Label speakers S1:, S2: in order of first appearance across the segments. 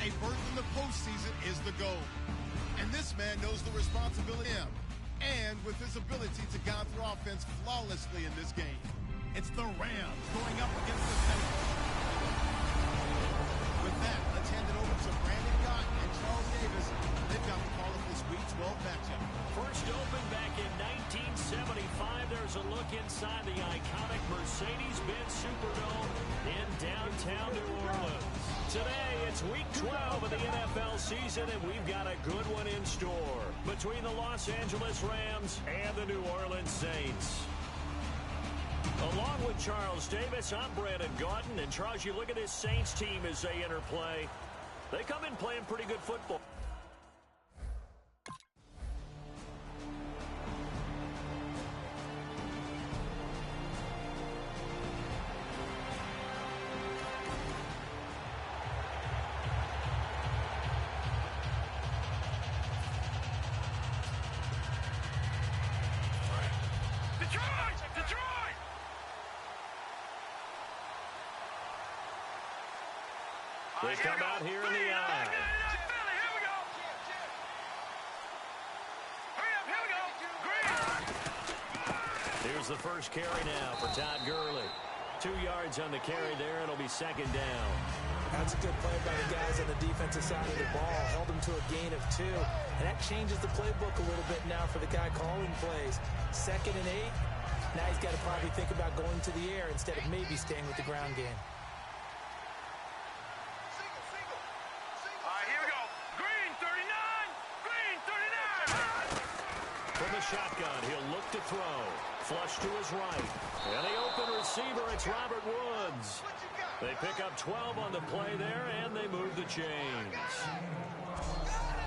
S1: a berth in the postseason is the goal. And this man knows the responsibility of him, and with his ability to guide through offense flawlessly in this game. It's the Rams going up against the Saints. With that, let's hand it over to Brandon Cotton and Charles Davis. They've got the call of this Week 12 matchup.
S2: First opened back in 1975. There's a look inside the iconic Mercedes-Benz Superdome in downtown New Orleans. Today, it's Week 12 of the NFL season, and we've got a good one in store between the Los Angeles Rams and the New Orleans Saints. Along with Charles Davis, I'm Brandon Gaudin. And Charles, you look at this Saints team as they enter play. They come in playing pretty good football. They come out here in the eye. Here's the first carry now for Todd Gurley. 2 yards on the carry there. It'll be second down.
S3: That's a good play by the guys on the defensive side of the ball. Held him to a gain of 2. And that changes the playbook a little bit now for the guy calling plays. 2nd and 8. Now he's got to probably think about going to the air instead of maybe staying with the ground game.
S2: From the shotgun, he'll look to throw. Flush to his right. And the open receiver, it's Robert Woods. They pick up 12 on the play there, and they move the chains.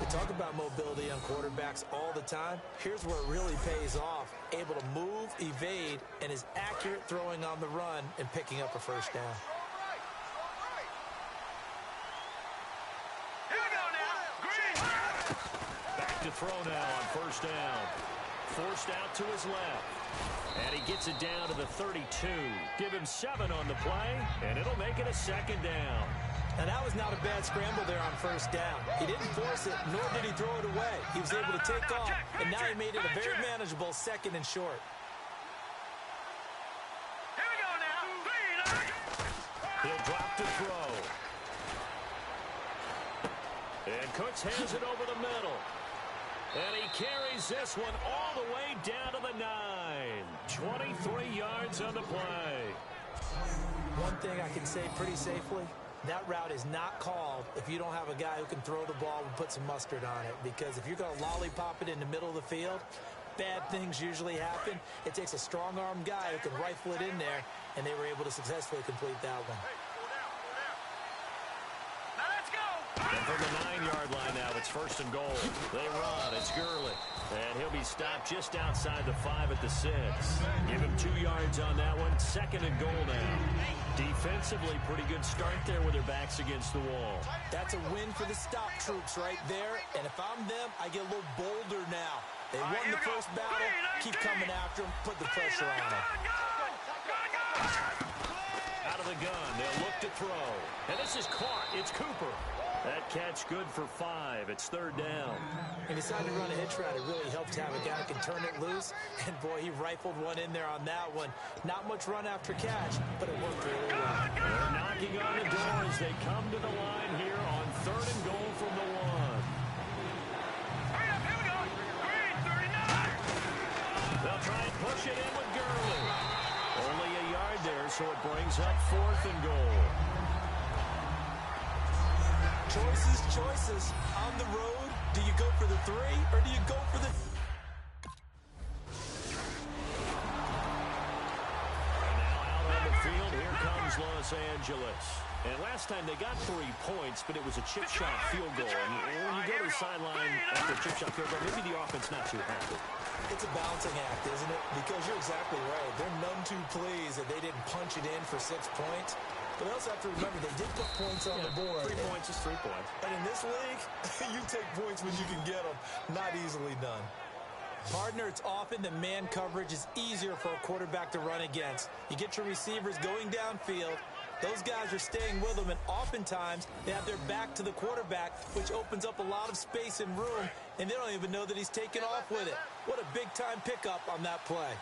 S3: We talk about mobility on quarterbacks all the time. Here's where it really pays off. Able to move, evade, and is accurate throwing on the run and picking up a first down.
S2: To throw now on first down. Forced out to his left. And he gets it down to the 32. Give him 7 on the play, and it'll make it a second down.
S3: And that was not a bad scramble there on first down. He didn't force it, nor did he throw it away. He was able to take off, and now he made it a very manageable second and short.
S4: Here we go now.
S2: He'll drop to throw. And Cooks hands it over the middle. And he carries this one all the way down to the 9. 23 yards on the play.
S3: One thing I can say pretty safely, that route is not called if you don't have a guy who can throw the ball and put some mustard on it. Because if you're going to lollipop it in the middle of the field, bad things usually happen. It takes a strong-arm guy who can rifle it in there, and they were able to successfully complete that one.
S2: And from the 9-yard line now, it's first and goal. They run. It's Gurley. And he'll be stopped just outside the 5 at the 6. Give him 2 yards on that one. Second and goal now. Defensively, pretty good start there with their backs against the wall.
S3: That's a win for the stop troops right there. And if I'm them, I get a little bolder now. They won the first battle. Keep coming after them. Put the pressure on them.
S2: Out of the gun. They'll look to throw. And this is caught. It's Cooper. That catch good for 5. It's third down.
S3: He decided to run a hitch route. It really helped to have a guy who can turn it loose. And, boy, he rifled one in there on that one. Not much run after catch, but it worked really well.
S2: They're knocking on the door as they come to the line here on third and goal from the 1.
S4: Hurry up, here we go. Green, 39.
S2: They'll try and push it in with Gurley. Only a yard there, so it brings up fourth and goal.
S3: Choices. On the road, do you go for the 3 or do you go for the...
S2: And now out on the field, here comes Los Angeles. And last time they got 3 points, but it was a chip shot field goal. And when you go to the sideline after a chip shot field goal, maybe the offense not too happy.
S3: It's a balancing act, isn't it? Because you're exactly right. They're none too pleased that they didn't punch it in for 6 points. But also have to remember, they did put points on the board.
S2: 3 points is 3 points.
S3: And in this league, you take points when you can get them. Not easily done. Partner, it's often that man coverage is easier for a quarterback to run against. You get your receivers going downfield. Those guys are staying with them, and oftentimes they have their back to the quarterback, which opens up a lot of space and room, and they don't even know that he's taking off with it. What a big-time pickup on that play.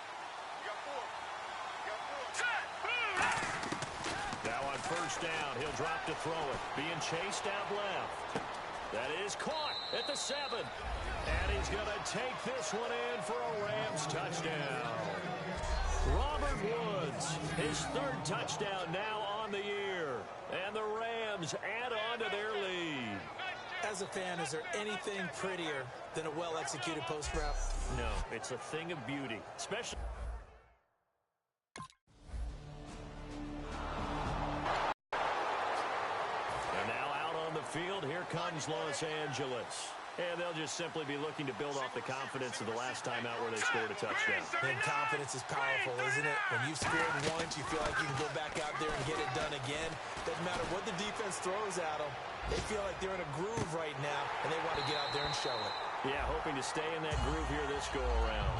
S2: Now on first down, he'll drop to throw it. Being chased out left. That is caught at the 7. And he's going to take this one in for a Rams touchdown. Robert Woods, his 3rd touchdown now on the year. And the Rams add on to their lead.
S3: As a fan, is there anything prettier than a well-executed post route?
S2: No, it's a thing of beauty, especially... And now out on the field, here comes Los Angeles. And they'll just simply be looking to build off the confidence of the last time out where they scored a touchdown.
S3: And confidence is powerful, isn't it? When you've scored once, you feel like you can go back out there and get it done again. Doesn't matter what the defense throws at them. They feel like they're in a groove right now, and they want to get out there and show it.
S2: Yeah, hoping to stay in that groove here this go-around.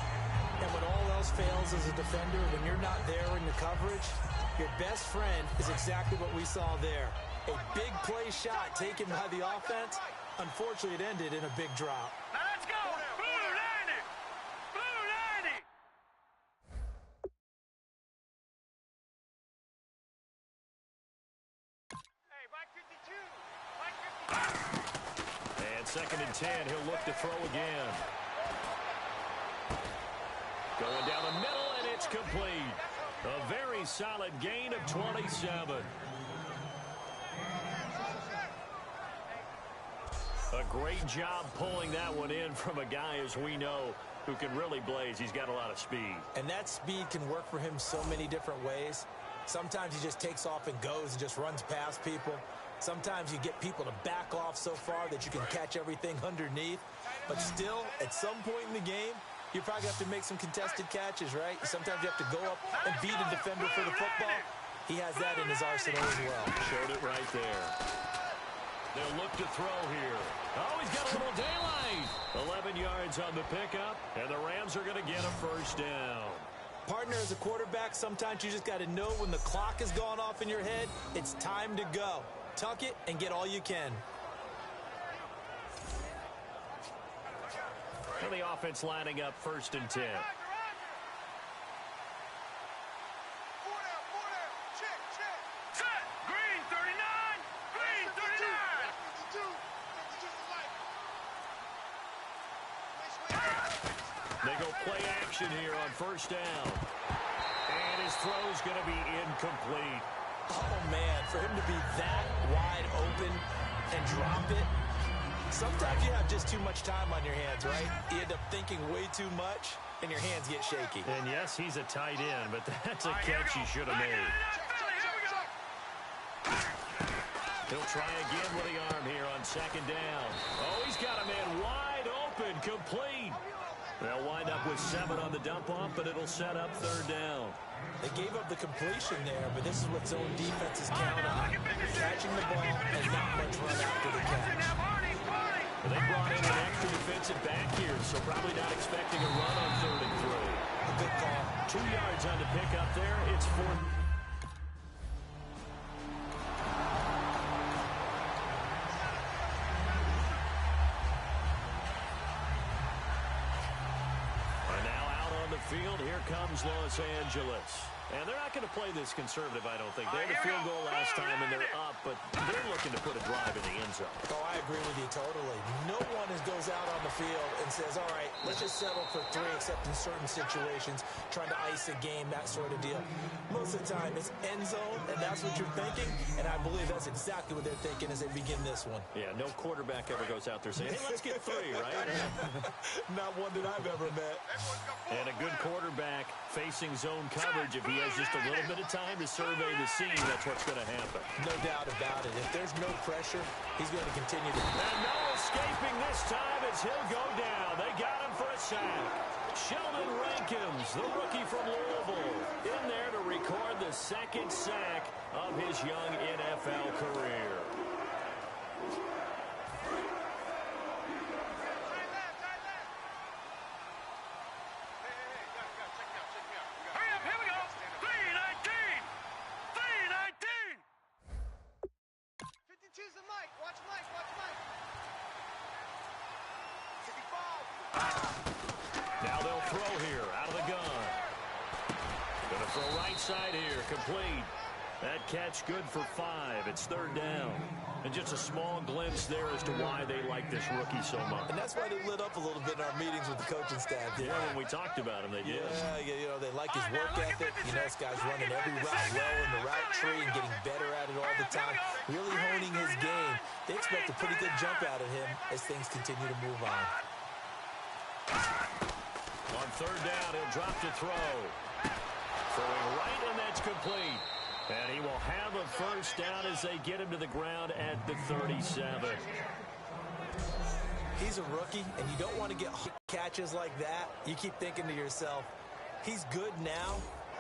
S3: And when all else fails as a defender, when you're not there in the coverage, your best friend is exactly what we saw there. A big play shot taken by the offense. Unfortunately, it ended in a big drop.
S4: Now let's go. Blue 90. Blue 90. Hey, Mike 52. Mike 52.
S2: And second and 10, he'll look to throw again. Going down the middle, and it's complete. A very solid gain of 27. A great job pulling that one in from a guy, as we know, who can really blaze. He's got a lot of speed.
S3: And that speed can work for him so many different ways. Sometimes he just takes off and goes and just runs past people. Sometimes you get people to back off so far that you can catch everything underneath. But still, at some point in the game, you probably have to make some contested catches, right? Sometimes you have to go up and beat a defender for the football. He has that in his arsenal as well.
S2: Showed it right there. They'll look to throw here. Oh, he's got a little daylight. 11 yards on the pickup, and the Rams are going to get a first down.
S3: Partner, as a quarterback, sometimes you just got to know when the clock has gone off in your head, it's time to go. Tuck it and get all you can.
S2: And the offense lining up 1st and 10. They go play action here on 1st down. And his throw's going to be incomplete.
S3: Oh, man, for him to be that wide open and drop it. Sometimes you have just too much time on your hands, right? You end up thinking way too much, and your hands get shaky.
S2: And, yes, he's a tight end, but that's a catch he should have made. He'll try again with the arm here on 2nd down. Oh, he's got a man wide open, complete. They'll wind up with 7 on the dump-off, but it'll set up 3rd down.
S3: They gave up the completion there, but this is what zone defenses count on. Catching the ball and not much run after the catch.
S2: They brought in an extra defensive back here, so probably not expecting a run on 3rd and 3.
S3: A good call.
S2: 2 yards on the pickup there. It's 4th. Field, here comes Los Angeles. And they're not going to play this conservative, I don't think. They had a field goal last time, and they're up, but they're looking to put a drive in the end zone.
S3: Oh, I agree with you totally. No one goes out on the field and says, all right, let's just settle for 3, except in certain situations, trying to ice a game, that sort of deal. Most of the time, it's end zone, and that's what you're thinking, and I believe that's exactly what they're thinking as they begin this one.
S2: Yeah, no quarterback ever goes out there saying, hey, let's get 3, right?
S3: Not one that I've ever met.
S2: And a good quarterback facing zone coverage, if he has just a little bit of time to survey the scene, that's what's going to happen.
S3: No doubt about it. If there's no pressure, he's going to continue to...
S2: And no escaping this time as he'll go down. They got him for a sack. Sheldon Rankins, the rookie from Louisville, in there to record the 2nd sack of his young NFL career. Now they'll throw here out of the gun. Gonna throw right side here, complete. That catch good for 5. It's 3rd down. And just a small glimpse there as to why they like this rookie so much.
S3: And that's why they lit up a little bit in our meetings with the coaching staff.
S2: Yeah, when we talked about him, they did.
S3: Yeah, you know, they like his work ethic. You know, this guy's running every route well in the route tree and getting better at it all the time. Really honing his game. They expect a pretty good jump out of him as things continue to move on.
S2: On 3rd down, he'll drop to throw. Throwing right, and that's complete. And he will have a first down as they get him to the ground at the 37.
S3: He's a rookie, and you don't want to get catches like that. You keep thinking to yourself, he's good now.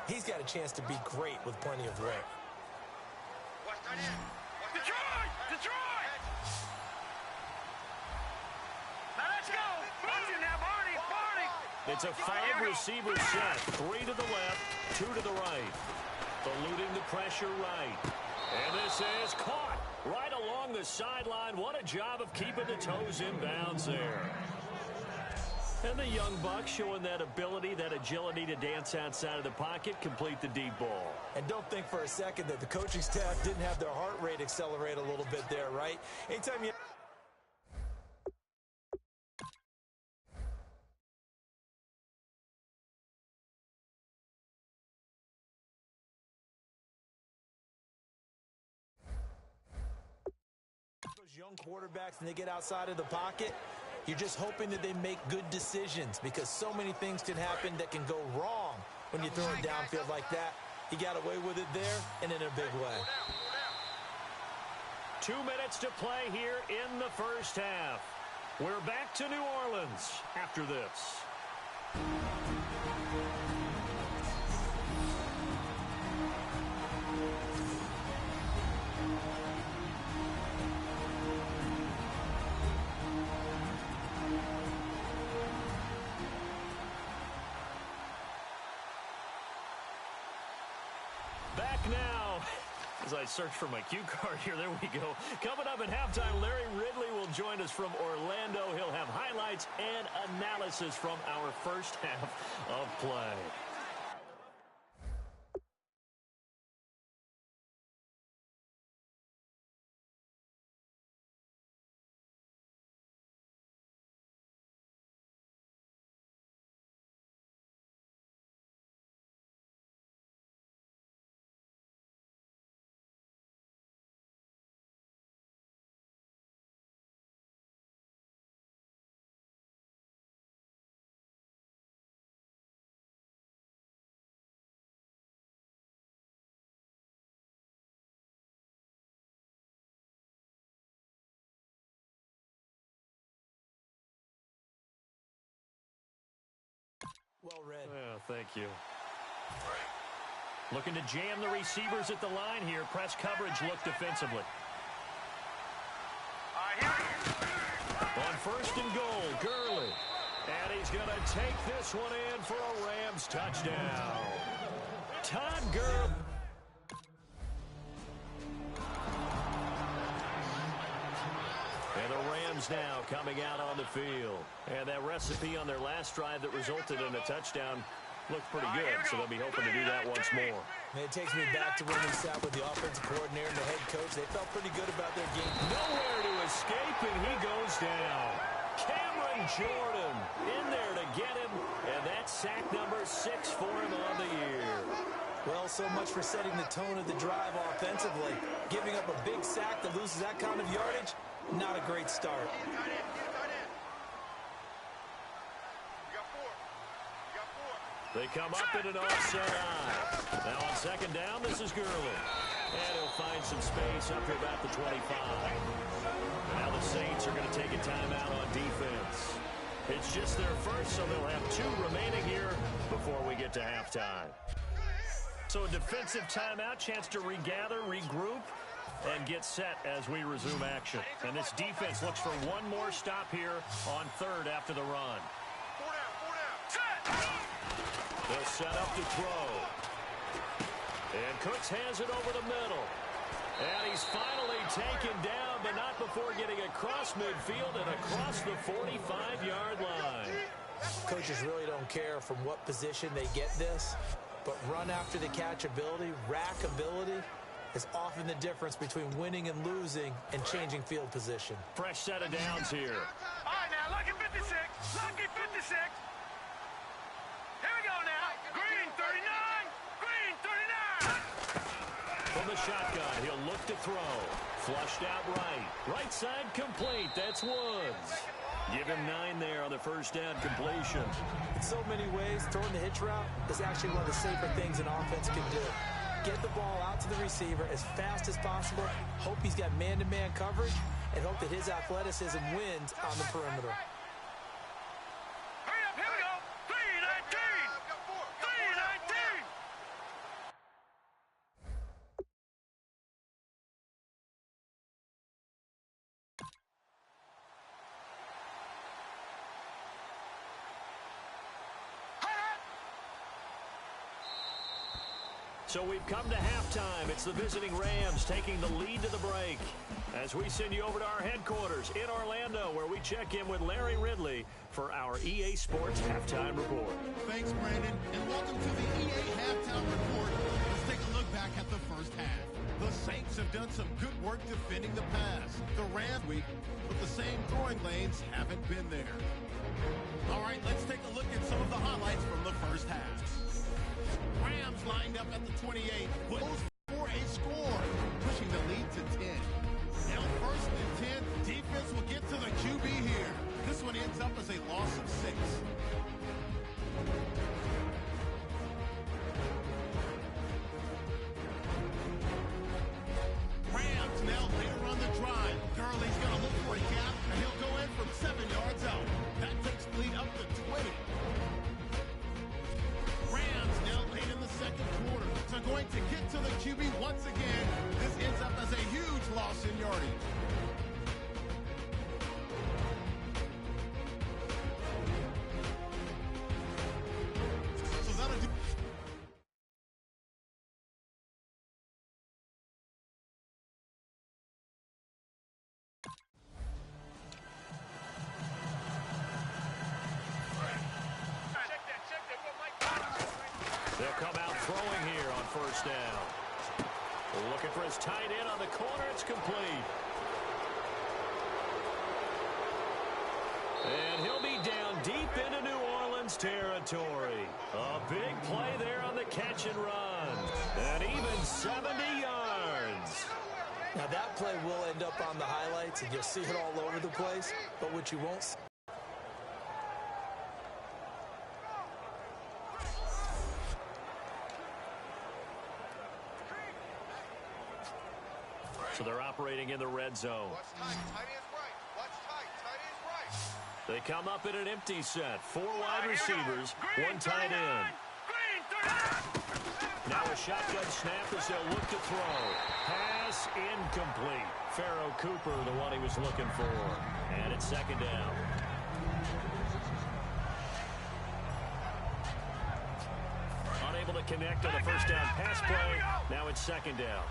S3: He's got a chance to be great with plenty of work.
S4: Detroit! Detroit! Now let's go! Barney now, Barney! Barney!
S2: It's a 5-receiver set. 3 to the left, 2 to the right. Eluding the pressure right. And this is caught right along the sideline. What a job of keeping the toes in bounds there. And the young buck showing that ability, that agility to dance outside of the pocket, complete the deep ball.
S3: And don't think for a second that the coaching staff didn't have their heart rate accelerate a little bit there, right? Anytime you... young quarterbacks and they get outside of the pocket, you're just hoping that they make good decisions because so many things can happen that can go wrong when you throw it downfield like that. He got away with it there and in a big way.
S2: 2 minutes to play here in the first half. We're back to New Orleans after this. now. As I search for my cue card here, there we go. Coming up at halftime, Larry Ridley will join us from Orlando. He'll have highlights and analysis from our first half of play.
S3: Well read.
S2: Oh, thank you. Looking to jam the receivers at the line here. Press coverage look defensively. On first and goal, Gurley. And he's going to take this one in for a Rams touchdown. Todd Gurley. And the Rams now coming out on the field. And that recipe on their last drive that resulted in a touchdown looked pretty good, so they'll be hoping to do that once more.
S3: It takes me back to when we sat with the offensive coordinator and the head coach. They felt pretty good about their game.
S2: Nowhere to escape, and he goes down. Cameron Jordan in there to get him, and that's sack number 6 for him on the year.
S3: Well, so much for setting the tone of the drive offensively. Giving up a big sack that loses that kind of yardage, not a great start.
S2: They come up in an offset eye. Now on second down, this is Gurley. And he'll find some space up here about the 25. Now the Saints are going to take a timeout on defense. It's just their first, so they'll have 2 remaining here before we get to halftime. So a defensive timeout, chance to regather, regroup, and get set as we resume action. And this defense looks for one more stop here on third after the run. They'll set up to throw. And Cooks has it over the middle. And he's finally taken down, but not before getting across midfield and across the 45-yard line.
S3: Coaches really don't care from what position they get this, but run after the catch ability, rack ability, is often the difference between winning and losing and changing field position.
S2: Fresh set of downs here.
S4: All right, now, lucky 56. Lucky 56. Here we go now. Green 39. Green 39.
S2: From the shotgun, he'll look to throw. Flushed out right. Right side complete. That's Woods. Give him 9 there on the first down completion.
S3: In so many ways, throwing the hitch route is actually one of the safer things an offense can do. Get the ball out to the receiver as fast as possible, hope he's got man-to-man coverage, and hope that his athleticism wins on the perimeter.
S4: Hurry up, here we go. 319. 319.
S2: So we've come to halftime. It's the visiting Rams taking the lead to the break. As we send you over to our headquarters in Orlando, where we check in with Larry Ridley for our EA Sports Halftime Report.
S1: Thanks, Brandon, and welcome to the EA Halftime Report. Let's take a look back at the first half. The Saints have done some good work defending the pass. The Rams weak, but the same throwing lanes haven't been there. All right, let's take a look at some of the highlights from the first half. Rams lined up at the 28, goes for a score, pushing the lead to 10. Now first and 10, defense will get to the QB here. This one ends up as a loss of 6. Rams now later on the drive. Gurley's going to look for a gap, and he'll go in from 7 yards out. That takes the lead up to 20. Rams now late in the second quarter. So going to get to the QB once again. This ends up as a huge loss in yardage.
S2: first down. Looking for his tight end on the corner. It's complete. And he'll be down deep into New Orleans territory. A big play there on the catch and run. And even 70 yards.
S3: Now that play will end up on the highlights, and you'll see it all over the place. But what you won't see.
S2: So they're operating in the red zone.
S4: Watch tight. Tight end's right. Watch tight. Tight end's right.
S2: They come up in an empty set. 4 wide receivers, 1 tight end. Now a shotgun snap as they'll look to throw. Pass incomplete. Pharaoh Cooper, the one he was looking for. And it's second down. Unable to connect on the first down pass play. Now it's second down.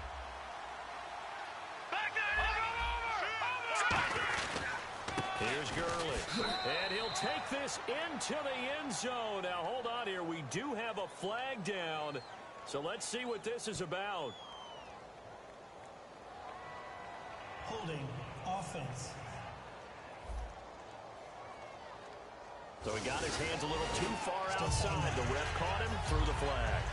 S2: Here's Gurley, and he'll take this into the end zone. Now, hold on here. We do have a flag down, so let's see what this is about.
S5: Holding offense.
S2: So he got his hands a little too far outside. The ref caught him through the flag.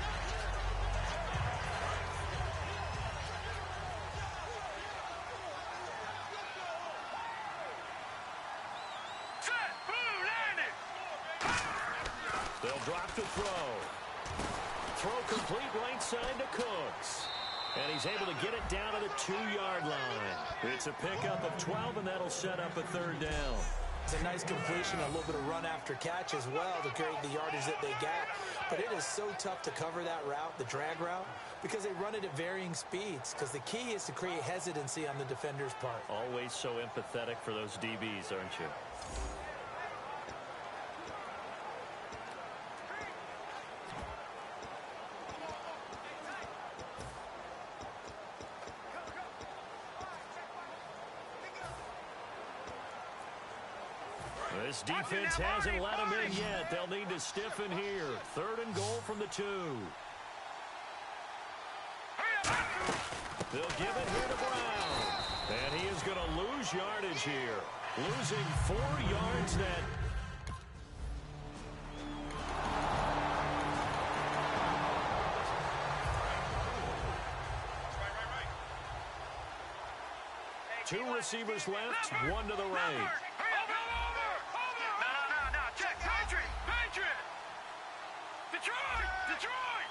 S2: They'll drop to throw. Throw complete right side to Cooks. And he's able to get it down to the 2-yard line. It's a pickup of 12, and that'll set up a third down.
S3: It's a nice completion, a little bit of run after catch as well to create the yardage that they got. But it is so tough to cover that route, the drag route, because they run it at varying speeds. Because the key is to create hesitancy on the defender's part.
S2: Always so empathetic for those DBs, aren't you? This defense hasn't let them in yet. They'll need to stiffen here. 3rd and goal from the 2. They'll give it here to Brown. And he is going to lose yardage here. Losing 4 yards net. Two receivers left, 1 to the right.
S4: Detroit!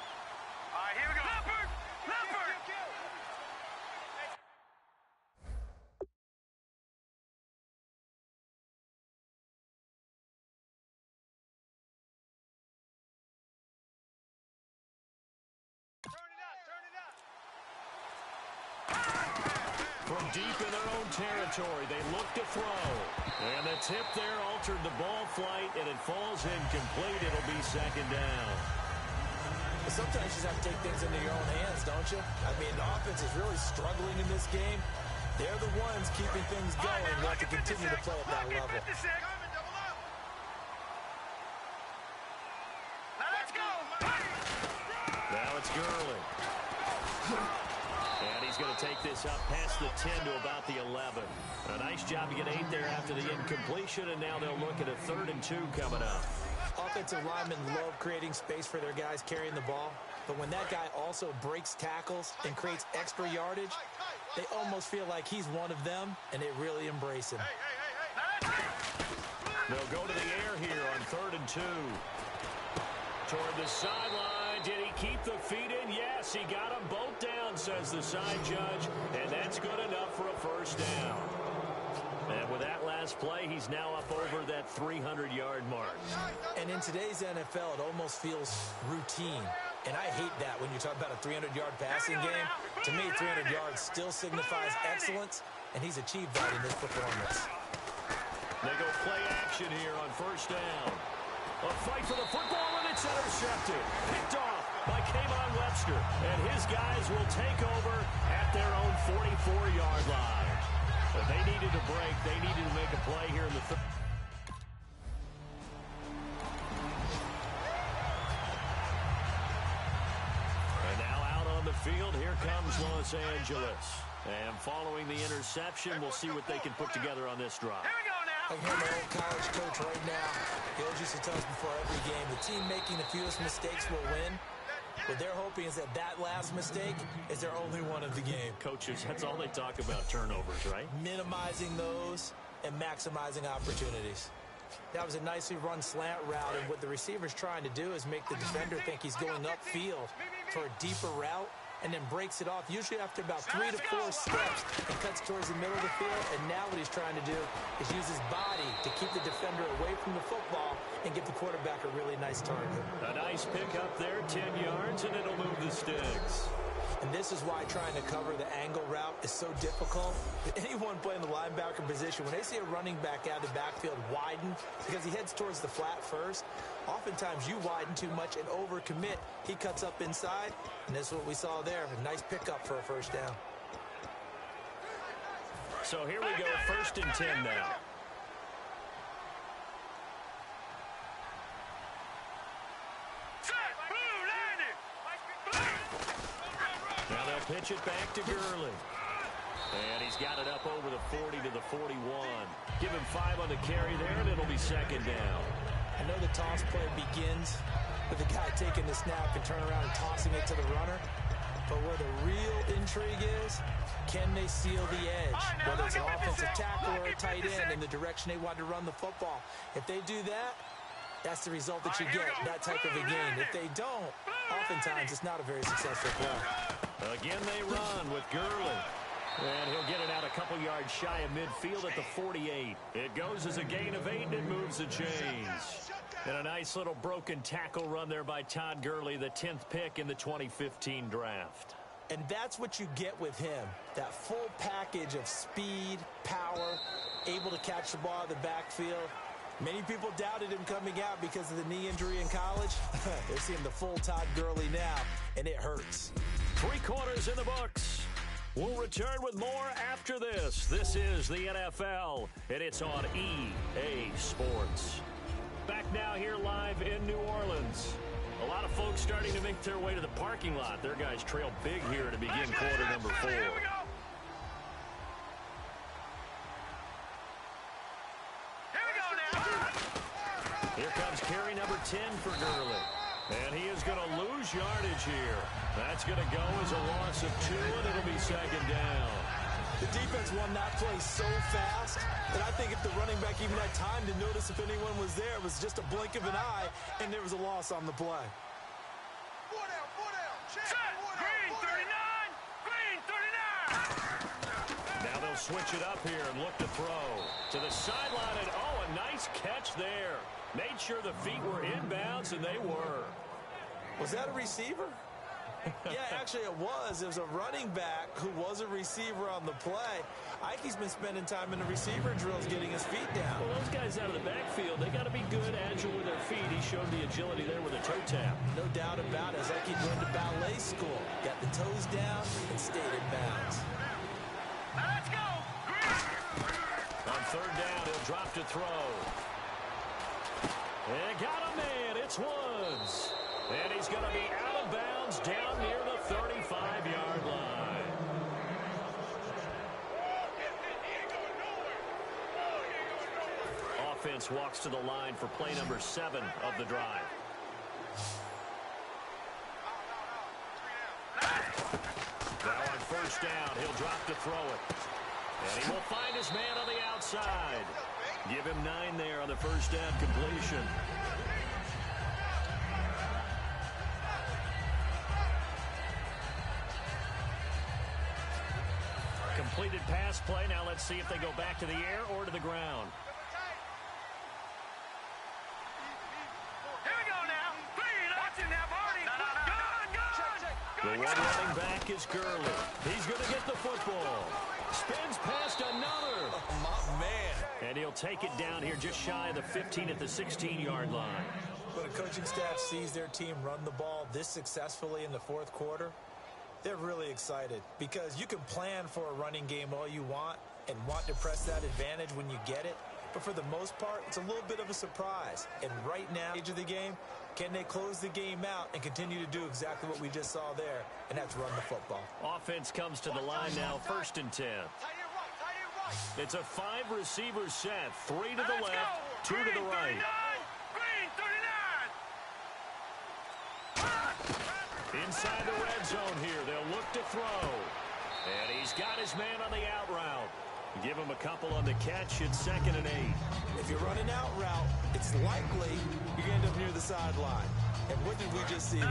S4: All right, here we go. Leopard! Turn it up.
S2: From deep in their own territory, they look to throw. And the tip there altered the ball flight, and it falls incomplete. It'll be second down.
S3: Sometimes you just have to take things into your own hands, don't you? I mean, the offense is really struggling in this game. They're the ones keeping things going. They have to continue to play at that level.
S4: Now let's go.
S2: Now it's Gurley. And he's going to take this up past the 10 to about the 11. A nice job to get 8 there after the incompletion, and now they'll look at a 3rd and 2 coming up.
S3: Offensive linemen love creating space for their guys carrying the ball, but when that guy also breaks tackles and creates extra yardage, they almost feel like he's one of them, and they really embrace him.
S2: They'll go to the air here on 3rd and 2. Toward the sideline. Did he keep the feet in? Yes, he got them both down, says the side judge, and that's good enough for a first down. And with that last play, he's now up over that 300-yard mark.
S3: And in today's NFL, it almost feels routine. And I hate that when you talk about a 300-yard passing game. To me, 300 yards still signifies excellence, and he's achieved that in this performance.
S2: They go play action here on first down. A fight for the football, and it's intercepted. Picked off by Kayvon Webster. And his guys will take over at their own 44-yard line. But they needed a break. They needed to make a play here in the third. And now out on midfield. Here comes Los Angeles. And following the interception, we'll see what they can put together on this drive.
S4: Here we go now.
S3: I hear my old college coach right now. He always used to tell us before every game, the team making the fewest mistakes will win. What they're hoping is that last mistake is their only one of the game.
S2: Coaches, that's all they talk about, turnovers, right?
S3: Minimizing those and maximizing opportunities. That was a nicely run slant route, and what the receiver's trying to do is make the defender think he's going upfield for a deeper route, and then breaks it off, usually after about 3 to 4 steps, and cuts towards the middle of the field. And now what he's trying to do is use his body to keep the defender away from the football and give the quarterback a really nice target.
S2: A nice pickup there, 10 yards, and it'll move the sticks.
S3: And this is why trying to cover the angle route is so difficult. Anyone playing the linebacker position, when they see a running back out of the backfield widen because he heads towards the flat first, oftentimes you widen too much and overcommit. He cuts up inside, and that's what we saw there. A nice pickup for a first down.
S2: So here we go, 1st and 10 now. Now they'll pitch it back to Gurley. And he's got it up over the 40 to the 41. Give him 5 on the carry there, and it'll be 2nd down.
S3: I know the toss play begins with the guy taking the snap and turning around and tossing it to the runner. But where the real intrigue is, can they seal the edge? Whether it's an offensive tackle or a tight end in the direction they want to run the football. If they do that, that's the result that you get, that type of a game. If they don't, oftentimes it's not a very successful play.
S2: Again they run with Gurley. And he'll get it out a couple yards shy of midfield at the 48. It goes as a gain of 8, and it moves the chains. And a nice little broken tackle run there by Todd Gurley, the 10th pick in the 2015 draft.
S3: And that's what you get with him, that full package of speed, power, able to catch the ball out of the backfield. Many people doubted him coming out because of the knee injury in college. They're seeing the full Todd Gurley now, and it hurts.
S2: 3 quarters in the books. We'll return with more after this. This is the NFL, and it's on EA Sports. Back now here live in New Orleans. A lot of folks starting to make their way to the parking lot. Their guys trail big here to begin quarter number 4.
S4: Here we go. Here we go now.
S2: Here comes carry number 10 for Gurley. And he is going to lose yardage here. That's going to go as a loss of 2, and it'll be 2nd down.
S3: The defense won that play so fast that I think if the running back even had time to notice if anyone was there, it was just a blink of an eye, and there was a loss on the play.
S4: Set. Green 39. Green 39.
S2: Now they'll switch it up here and look to throw. To the sideline, and a nice catch there. Made sure the feet were inbounds, and they were.
S3: Was that a receiver? Yeah, actually it was. It was a running back who was a receiver on the play. I think he's been spending time in the receiver drills getting his feet down.
S2: Well, those guys out of the backfield, they got to be good, agile with their feet. He showed the agility there with a toe tap.
S3: No doubt about it. It's like he went to ballet school. Got the toes down and stayed in bounds.
S4: Let's go.
S2: On 3rd down, he'll drop to throw. And got a man. It's Woods. And he's going to be out of bounds down near the 35-yard line. Offense walks to the line for play number 7 of the drive. Now on 1st down, he'll drop to throw it. And he will find his man on the outside. Give him 9 there on the 1st down completion. Completed pass play. Now let's see if they go back to the air or to the ground.
S4: Here we go now. Green. Watch it now, Barney. Good.
S2: The one running back is Gurley. He's going to get the football. Spins past another.
S3: Oh, my man.
S2: And he'll take it down here just shy of the 15 at the 16-yard line.
S3: When a coaching staff sees their team run the ball this successfully in the 4th quarter, they're really excited because you can plan for a running game all you want and want to press that advantage when you get it. but for the most part, it's a little bit of a surprise. And right now, age of the game, can they close the game out and continue to do exactly what we just saw there, and that's run the football.
S2: Offense comes to the line now, 1st and 10. It's a 5-receiver set, 3 to the left, 2 to the right. Inside the red zone here, they'll look to throw. And he's got his man on the out route. Give him a couple on the catch. It's 2nd and 8.
S3: If you're running out route, it's likely you're going to end up near the sideline. And what did we just see there?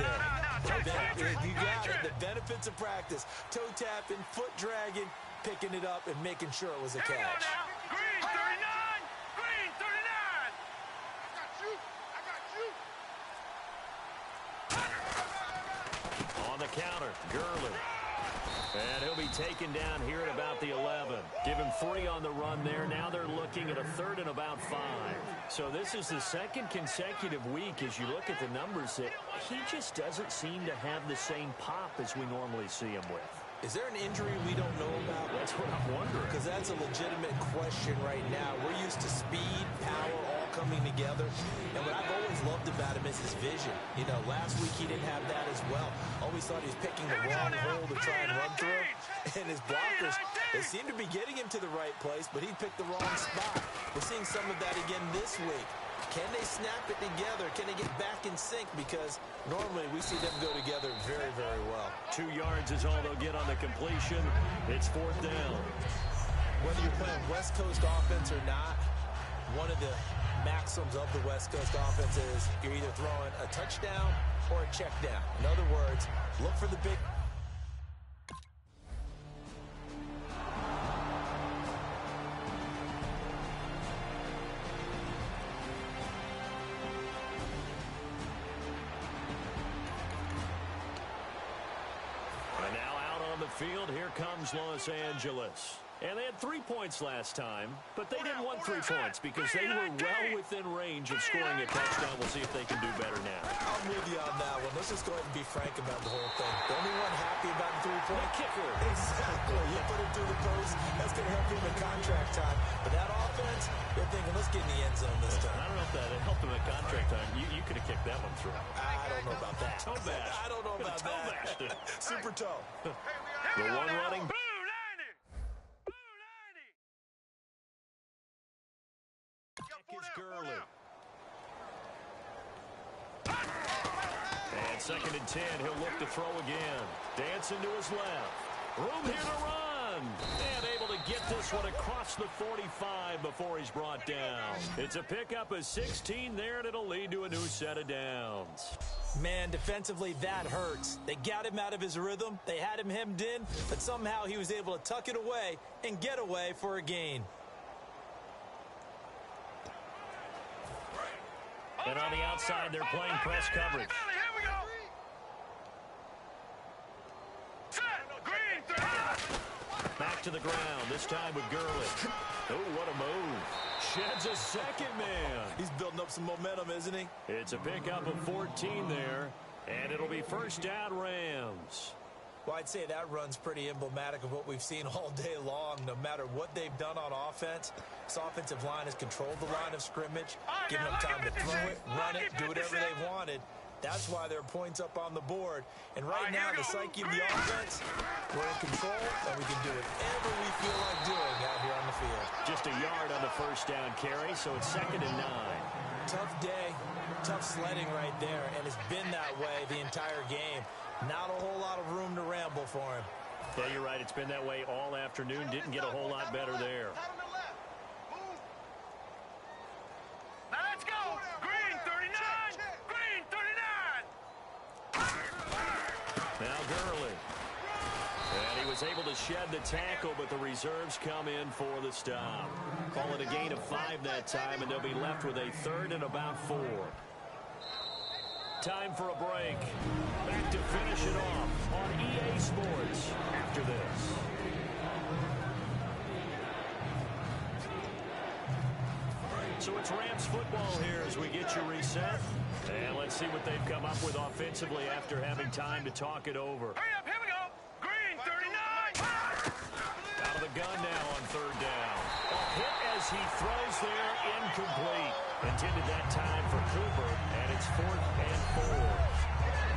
S3: You got it. The benefits of practice. Toe tapping, foot dragging, picking it up, and making sure it was a catch.
S4: Green 39! Green 39! I got you!
S2: On the counter, Gurley. And he'll be taken down here at about the 11. Give him 3 on the run there. Now they're looking at a 3rd and about 5. So this is the 2nd consecutive week, as you look at the numbers, that he just doesn't seem to have the same pop as we normally see him with.
S3: Is there an injury we don't know about?
S2: That's what I'm wondering.
S3: Because that's a legitimate question right now. We're used to speed, power, all coming together. And what I've always loved about him is his vision. You know, last week he didn't have that as well. Always thought he was picking the wrong hole to try and run through. And his blockers, they seem to be getting him to the right place, but he picked the wrong spot. We're seeing some of that again this week. Can they snap it together? Can they get back in sync? Because normally we see them go together very, very well.
S2: 2 yards is all they'll get on the completion. It's 4th down.
S3: Whether you're playing West Coast offense or not, one of the maxims of the West Coast offense is you're either throwing a touchdown or a check down. In other words, look for the big...
S2: Field, here comes Los Angeles. And they had 3 points last time, but they didn't want 3 points because they were well within range of scoring a touchdown. We'll see if they can do better now.
S3: I'm with you on that one. Let's just go ahead and be frank about the whole thing. The only one happy about the 3-point
S2: kicker.
S3: Exactly. You put it through the post. That's going to help him in contract time. But that offense, they're thinking, let's get in the end zone this time.
S2: I don't know if that helped him in contract time. You could have kicked that one through.
S3: I don't know about that.
S2: Toe bash.
S3: I don't know about that. Super toe.
S2: The one running back. Is Gurley. And 2nd and 10, he'll look to throw again. Dancing to his left. Room here to run. And able to get this one across the 45 before he's brought down. It's a pickup of 16 there, and it'll lead to a new set of downs.
S3: Man, defensively, that hurts. They got him out of his rhythm. They had him hemmed in, but somehow he was able to tuck it away and get away for a gain.
S2: And on the outside, they're playing press coverage.
S4: Here we go. Set. Green.
S2: Back to the ground, this time with Gurley. Oh, what a move. Sheds a 2nd man.
S3: He's building up some momentum, isn't he?
S2: It's a pickup of 14 there, and it'll be 1st down Rams.
S3: Well, I'd say that run's pretty emblematic of what we've seen all day long. No matter what they've done on offense, this offensive line has controlled the line of scrimmage, given them time to throw it, run it, do whatever they wanted. That's why there are points up on the board. And right now, the psyche of the offense, we're in control, and we can do whatever we feel like doing out here on the field.
S2: Just a yard on the 1st down carry, so it's 2nd and 9.
S3: Tough day, tough sledding right there, and it's been that way the entire game. Not a whole lot of room to ramble for him.
S2: Yeah, you're right. It's been that way all afternoon. Didn't get a whole lot better there.
S4: Now let's go. Green 39. Green 39.
S2: Now Gurley. And he was able to shed the tackle, but the reserves come in for the stop. Call it a gain of 5 that time, and they'll be left with a 3rd and about 4. Time for a break. Back to finish it off on EA Sports after this. So it's Rams football here as we get you reset. And let's see what they've come up with offensively after having time to talk it over.
S4: Hurry up, here we go. Green 39.
S2: Out of the gun now on 3rd down. A hit as He throws there, incomplete. Intended that time for Cooper, and it's 4th and 4.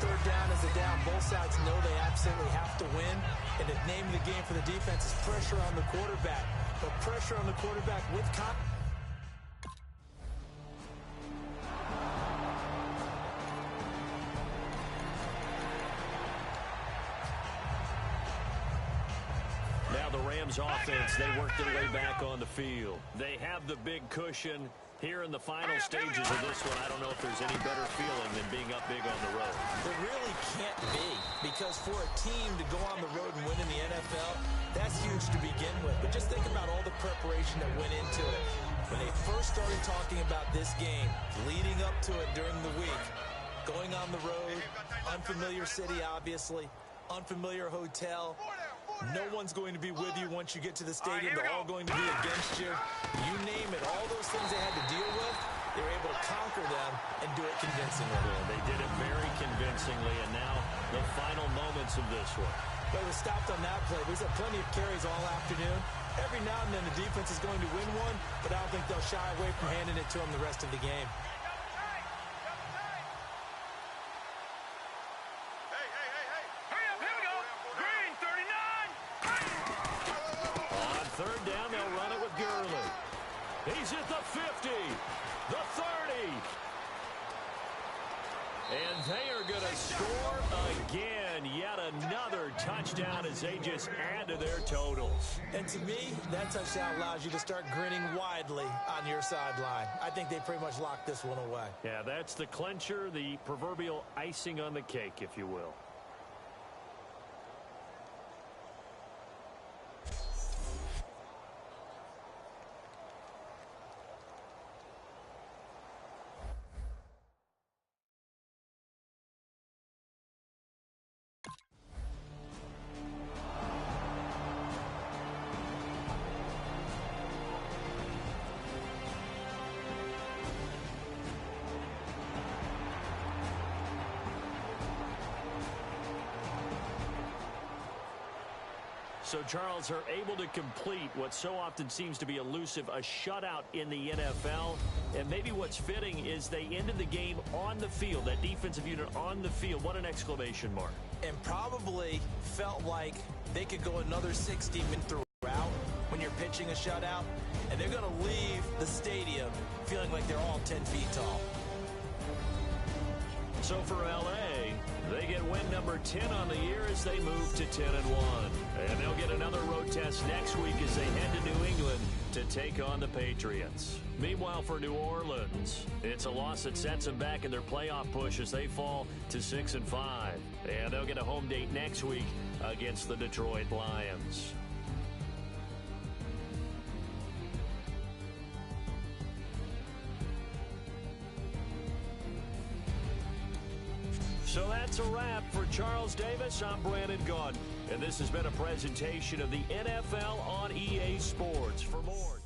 S3: Third down is a down. Both sides know they absolutely have to win. And the name of the game for the defense is pressure on the quarterback. But pressure on the quarterback with confidence.
S2: Now the Rams offense, they work their way back on the field. They have the big cushion. Here in the final stages of this one, I don't know if there's any better feeling than being up big on the road.
S3: There really can't be, because for a team to go on the road and win in the NFL, that's huge to begin with. But just think about all the preparation that went into it. When they first started talking about this game, leading up to it during the week, going on the road, unfamiliar city, obviously, unfamiliar hotel. No one's going to be with you once you get to the stadium. They're all going to be against you. You name it. All those things they had to deal with, they were able to conquer them and do it convincingly.
S2: Yeah, they did it very convincingly, and now the final moments of this one.
S3: But it was stopped on that play. We've had plenty of carries all afternoon. Every now and then the defense is going to win one, but I don't think they'll shy away from handing it to them the rest of the game.
S2: Third down, they'll run it with Gurley. He's at the 50, the 30. And they are going to score again. Yet another touchdown as they just add to their totals.
S3: And to me, that touchdown allows you to start grinning widely on your sideline. I think they pretty much locked this one away.
S2: Yeah, that's the clincher, the proverbial icing on the cake, if you will. So, Charles, are able to complete what so often seems to be elusive, a shutout in the NFL. And maybe what's fitting is they ended the game on the field, that defensive unit on the field. What an exclamation mark.
S3: And probably felt like they could go another 60 minutes throughout when you're pitching a shutout. And they're going to leave the stadium feeling like they're all 10 feet tall.
S2: So for L.A., they get win number 10 on the year as they move to 10-1. And they'll get another road test next week as they head to New England to take on the Patriots. Meanwhile, for New Orleans, it's a loss that sets them back in their playoff push as they fall to 6-5. And they'll get a home date next week against the Detroit Lions. So that's a wrap for Charles Davis. I'm Brandon Gaudin, and this has been a presentation of the NFL on EA Sports. For more.